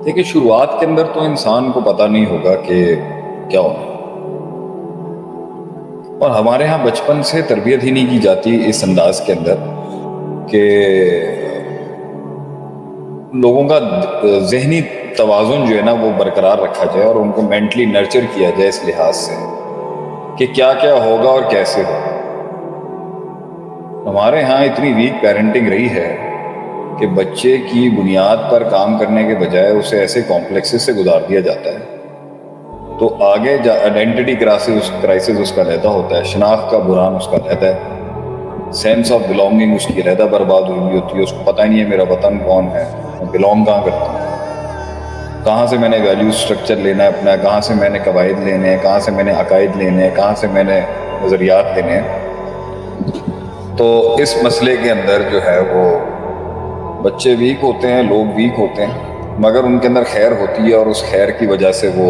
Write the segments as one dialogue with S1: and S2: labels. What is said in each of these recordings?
S1: دیکھیں شروعات کے اندر تو انسان کو پتہ نہیں ہوگا کہ کیا ہونا، اور ہمارے ہاں بچپن سے تربیت ہی نہیں کی جاتی اس انداز کے اندر کہ لوگوں کا ذہنی توازن جو ہے نا وہ برقرار رکھا جائے اور ان کو مینٹلی نرچر کیا جائے اس لحاظ سے کہ کیا کیا ہوگا اور کیسے ہوگا۔ ہمارے ہاں اتنی ویک پیرنٹنگ رہی ہے کہ بچے کی بنیاد پر کام کرنے کے بجائے اسے ایسے کمپلیکسز سے گزار دیا جاتا ہے تو آگے آئیڈینٹی کرائسس اس کا علیحدہ ہوتا ہے، شناخت کا بحران اس کا علیحدہ ہے، سینس آف بلونگنگ اس کی علیحدہ برباد ہوئی ہوتی ہے، اس کو پتہ ہی نہیں ہے میرا وطن کون ہے، میں بلونگ کہاں کرتا ہوں، کہاں سے میں نے ویلیو سٹرکچر لینا ہے اپنا، کہاں سے میں نے قواعد لینے ہیں، کہاں سے میں نے عقائد لینے ہیں، کہاں سے میں نے نظریات لینے ہیں۔ تو اس مسئلے کے اندر جو ہے وہ بچے ویک ہوتے ہیں، لوگ ویک ہوتے ہیں، مگر ان کے اندر خیر ہوتی ہے اور اس خیر کی وجہ سے وہ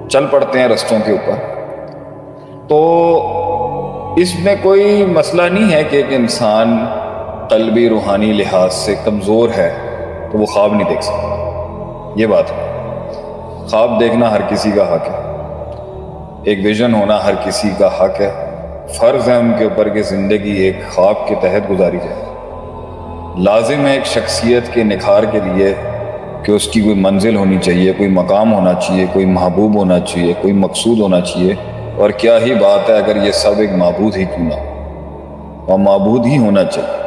S1: چل پڑتے ہیں رستوں کے اوپر۔ تو اس میں کوئی مسئلہ نہیں ہے کہ ایک انسان قلبی روحانی لحاظ سے کمزور ہے تو وہ خواب نہیں دیکھ سکتا، یہ بات ہے۔ خواب دیکھنا ہر کسی کا حق ہے، ایک ویژن ہونا ہر کسی کا حق ہے، فرض ہے ان کے اوپر کہ زندگی ایک خواب کے تحت گزاری جائے۔ لازم ہے ایک شخصیت کے نکھار کے لیے کہ اس کی کوئی منزل ہونی چاہیے، کوئی مقام ہونا چاہیے، کوئی محبوب ہونا چاہیے، کوئی مقصود ہونا چاہیے، اور کیا ہی بات ہے اگر یہ سب ایک معبود ہی کیوں نہ ہو، اور معبود ہی ہونا چاہیے،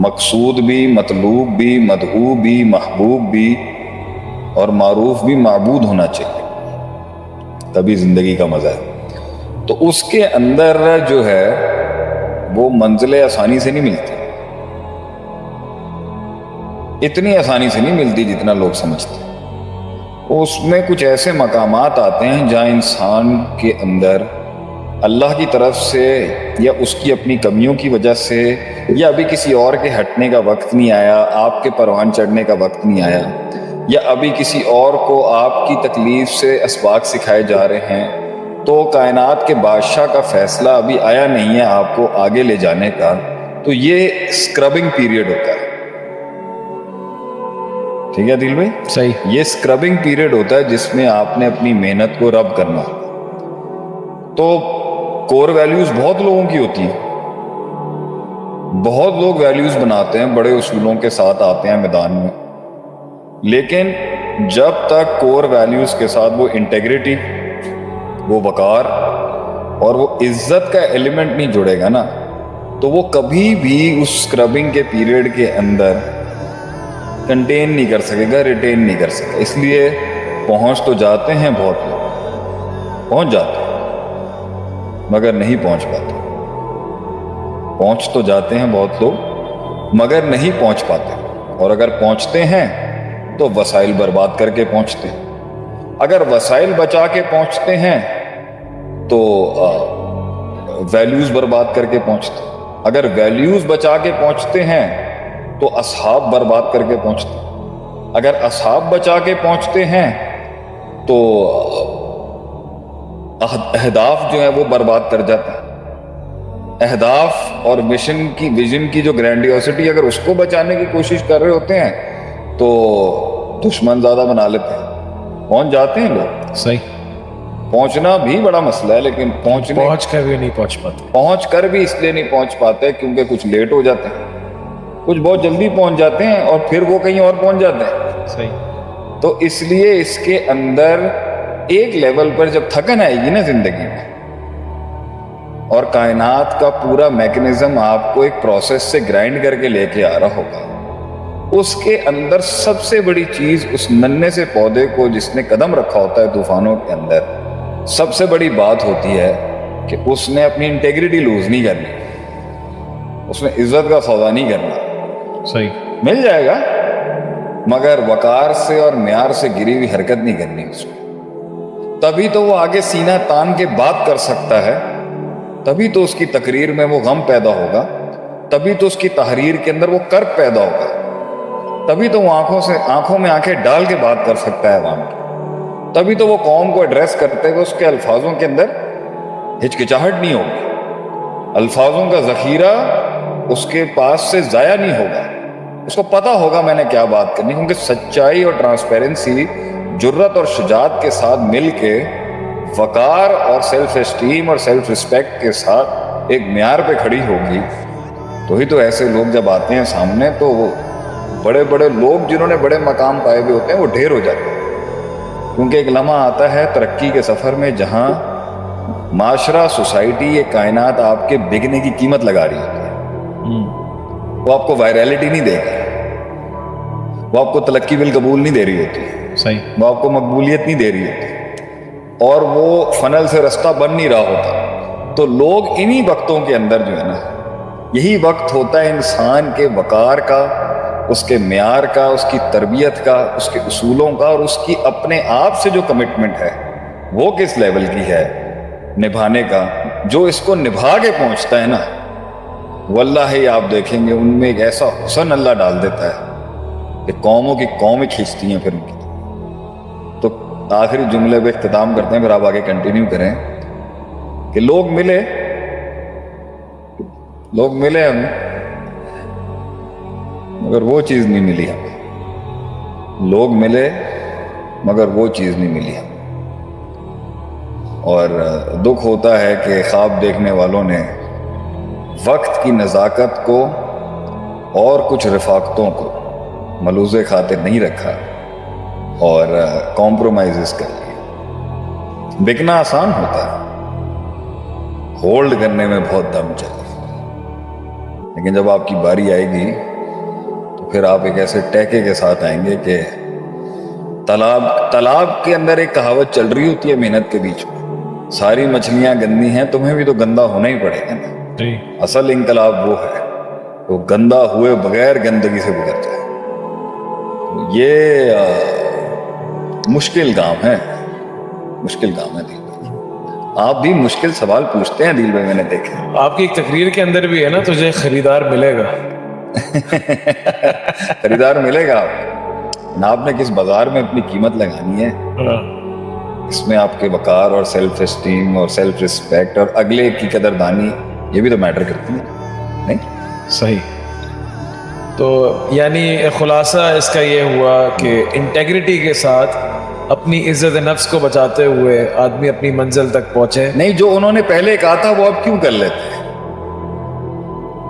S1: مقصود بھی، مطلوب بھی، مدعو بھی، محبوب بھی اور معروف بھی معبود ہونا چاہیے، تبھی زندگی کا مزہ ہے۔ تو اس کے اندر جو ہے وہ منزلیں آسانی سے نہیں ملتی، اتنی آسانی سے نہیں ملتی جتنا لوگ سمجھتے ہیں۔ اس میں کچھ ایسے مقامات آتے ہیں جہاں انسان کے اندر اللہ کی طرف سے یا اس کی اپنی کمیوں کی وجہ سے یا ابھی کسی اور کے ہٹنے کا وقت نہیں آیا، آپ کے پروان چڑھنے کا وقت نہیں آیا، یا ابھی کسی اور کو آپ کی تکلیف سے اسباق سکھائے جا رہے ہیں، تو کائنات کے بادشاہ کا فیصلہ ابھی آیا نہیں ہے آپ کو آگے لے جانے کا، تو یہ اسکربنگ پیریڈ ہوتا ہے۔ ٹھیک ہے دل بھائی،
S2: صحیح۔
S1: یہ اسکربنگ پیریڈ ہوتا ہے جس میں آپ نے اپنی محنت کو رب کرنا۔ تو کور ویلیوز بہت لوگوں کی ہوتی ہیں، بہت لوگ ویلیوز بناتے ہیں، بڑے اصولوں کے ساتھ آتے ہیں میدان میں، لیکن جب تک کور ویلیوز کے ساتھ وہ انٹیگریٹی، وہ وقار اور وہ عزت کا ایلیمنٹ نہیں جڑے گا نا، تو وہ کبھی بھی اس اسکربنگ کے پیریڈ کے اندر کنٹین نہیں کر سکے گا، ریٹین نہیں کر سکے۔ اس لیے پہنچ تو جاتے ہیں بہت لوگ، پہنچ جاتے ہیں مگر نہیں پہنچ پاتے، پہنچ تو جاتے ہیں بہت لوگ مگر نہیں پہنچ پاتے، اور اگر پہنچتے ہیں تو وسائل برباد کر کے پہنچتے ہیں۔ اگر وسائل بچا کے پہنچتے ہیں تو ویلیوز برباد کر کے پہنچتے ہیں، اگر ویلیوز بچا کے پہنچتے ہیں تو اصحاب برباد کر کے پہنچتے ہیں، اگر اصحاب بچا کے پہنچتے ہیں تو اہداف جو ہیں وہ برباد کر جاتے ہیں۔ اہداف اور ویژن کی جو گرینڈیوسٹی اگر اس کو بچانے کی کوشش کر رہے ہوتے ہیں تو دشمن زیادہ بنا لیتے ہیں، پہنچ جاتے ہیں لوگ۔
S2: صحیح۔
S1: پہنچنا بھی بڑا مسئلہ ہے، لیکن
S2: پہنچ کر بھی نہیں پہنچ پاتے،
S1: پہنچ کر بھی اس لیے نہیں پہنچ پاتے کیونکہ کچھ لیٹ ہو جاتے ہیں، کچھ بہت جلدی پہنچ جاتے ہیں اور پھر وہ کہیں اور پہنچ جاتے ہیں۔
S2: صحیح۔
S1: تو اس لیے اس کے اندر ایک لیول پر جب تھکن آئے گی نا زندگی میں، اور کائنات کا پورا میکنزم آپ کو ایک پروسیس سے گرائنڈ کر کے لے کے آ رہا ہوگا، اس کے اندر سب سے بڑی چیز اس ننھے سے پودے کو جس نے قدم رکھا ہوتا ہے طوفانوں کے اندر، سب سے بڑی بات ہوتی ہے کہ اس نے اپنی انٹیگریٹی لوز نہیں کرنی، اس نے عزت کا سودا نہیں کرنا۔
S2: صحیح۔
S1: مل جائے گا مگر وقار سے اور معیار سے گری ہوئی حرکت نہیں کرنی اس کو، تبھی تو وہ آگے سینہ تان کے بات کر سکتا ہے، تبھی تو اس کی تقریر میں وہ غم پیدا ہوگا، تبھی تو اس کی تحریر کے اندر وہ کرب پیدا ہوگا، تبھی تو وہ آنکھوں میں آنکھیں ڈال کے بات کر سکتا ہے عوام کی، تبھی تو وہ قوم کو ایڈریس کرتے ہوئے اس کے الفاظوں کے اندر ہچکچاہٹ نہیں ہوگی، الفاظوں کا ذخیرہ اس کے پاس سے ضائع نہیں ہوگا، اس کو پتا ہوگا میں نے کیا بات کرنی، کیونکہ سچائی اور ٹرانسپیرنسی جرت اور شجاعت کے ساتھ مل کے وقار اور سیلف اسٹیم اور سیلف رسپیکٹ کے ساتھ ایک معیار پہ کھڑی ہوگی تو ہی تو ایسے لوگ جب آتے ہیں سامنے تو وہ بڑے بڑے لوگ جنہوں نے بڑے مقام پائے ہوئے ہوتے ہیں وہ ڈھیر ہو جاتے ہیں. کیونکہ ایک لمحہ آتا ہے ترقی کے سفر میں جہاں معاشرہ، سوسائٹی، یہ کائنات آپ کے بکنے کی قیمت لگا رہی ہوتی ہے. وہ آپ کو وائرالٹی نہیں دے گا، وہ آپ کو تلقی بالقبول نہیں دے رہی ہوتی،
S2: صحیح.
S1: وہ آپ کو مقبولیت نہیں دے رہی ہوتی، اور وہ فنل سے رستہ بن نہیں رہا ہوتا. تو لوگ انہی وقتوں کے اندر جو ہے نا، یہی وقت ہوتا ہے انسان کے وقار کا، اس کے معیار کا، اس کی تربیت کا، اس کے اصولوں کا، اور اس کی اپنے آپ سے جو کمٹمنٹ ہے وہ کس لیول کی ہے نبھانے کا. جو اس کو نبھا کے پہنچتا ہے نا، واللہ ہی آپ دیکھیں گے ان میں ایک ایسا حسن اللہ ڈال دیتا ہے کہ قوموں کی قومیں کھینچتی ہیں پھر ان کی. تو آخری جملے پہ اختتام کرتے ہیں، پھر آپ آگے کنٹینیو کریں کہ لوگ ملے ہمیں مگر وہ چیز نہیں ملی ہمیں. لوگ ملے مگر وہ چیز نہیں ملی ہمیں. اور دکھ ہوتا ہے کہ خواب دیکھنے والوں نے وقت کی نزاکت کو اور کچھ رفاقتوں کو ملوز خاطر نہیں رکھا اور کمپرومائزز کر لیے. بکنا آسان ہوتا ہے، ہولڈ کرنے میں بہت دم چاہیے. لیکن جب آپ کی باری آئے گی تو پھر آپ ایک ایسے ٹیکے کے ساتھ آئیں گے کہ تالاب کے اندر ایک کہاوت چل رہی ہوتی ہے محنت کے بیچ میں، ساری مچھلیاں گندی ہیں، تمہیں بھی تو گندا ہونا ہی پڑے گا نا. اصل انقلاب وہ ہے وہ گندا ہوئے بغیر گندگی سے گزر جائے. یہ مشکل کام ہے، مشکل کام ہے. دل بھائی آپ بھی مشکل سوال پوچھتے ہیں دل بھائی، میں نے دیکھا.
S2: آپ کی ایک تقریر کے اندر بھی ہے نا، تجھے خریدار ملے گا.
S1: خریدار ملے گا آپ. آپ نے کس بازار میں اپنی قیمت لگانی ہے، اس میں آپ کے وقار اور سیلف اسٹیم اور سیلف رسپیکٹ اور اگلے کی قدردانی یہ بھی تو میٹر کرتی ہے نہیں؟
S2: صحیح. تو یعنی خلاصہ اس کا یہ ہوا کہ انٹیگریٹی کے ساتھ اپنی عزت نفس کو بچاتے ہوئے آدمی اپنی منزل تک پہنچے.
S1: نہیں، جو انہوں نے پہلے کہا تھا وہ اب کیوں کر لیتے ہیں؟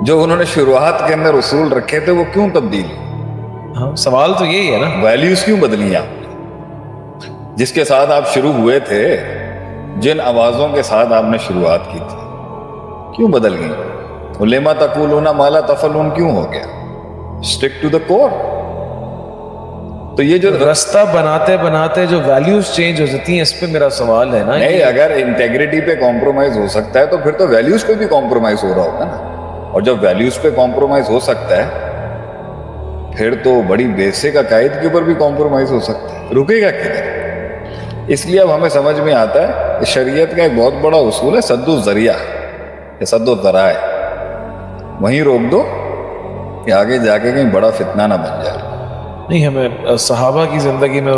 S1: جو انہوں نے شروعات کے اندر اصول رکھے تھے وہ کیوں تبدیل؟
S2: ہاں، سوال تو یہی ہے نا،
S1: ویلیوز کیوں بدلی آپ نے؟ جس کے ساتھ آپ شروع ہوئے تھے، جن آوازوں کے ساتھ آپ نے شروعات کی تھی، کیوں بدل گئی؟ لما تقولون ما لا تفعلون کیوں ہو گیا؟ اسٹک ٹو دا کور. تو یہ جو
S2: رستہ بناتے بناتے جو ویلیوز چینج ہو جاتی ہیں، اس پہ میرا سوال ہے نا.
S1: نہیں، اگر انٹیگریٹی پہ کمپرومائز ہو سکتا ہے تو پھر تو ویلیوز پہ بھی کمپرومائز ہو رہا ہوگا نا. اور جب ویلیوز پہ کمپرومائز ہو سکتا ہے پھر تو بڑی بیسک عقائد کے اوپر بھی کمپرومائز ہو سکتا ہے. رکے گا کدھر؟ اس لیے اب ہمیں سمجھ میں آتا ہے کہ شریعت کا ایک بہت بڑا اصول ہے سد الذریعہ یا سد الذرائع. وہیں روک دو کہ آگے جا کے کہیں بڑا فتنہ نہ بن جائے.
S2: نہیں، ہمیں صحابہ کی زندگی میں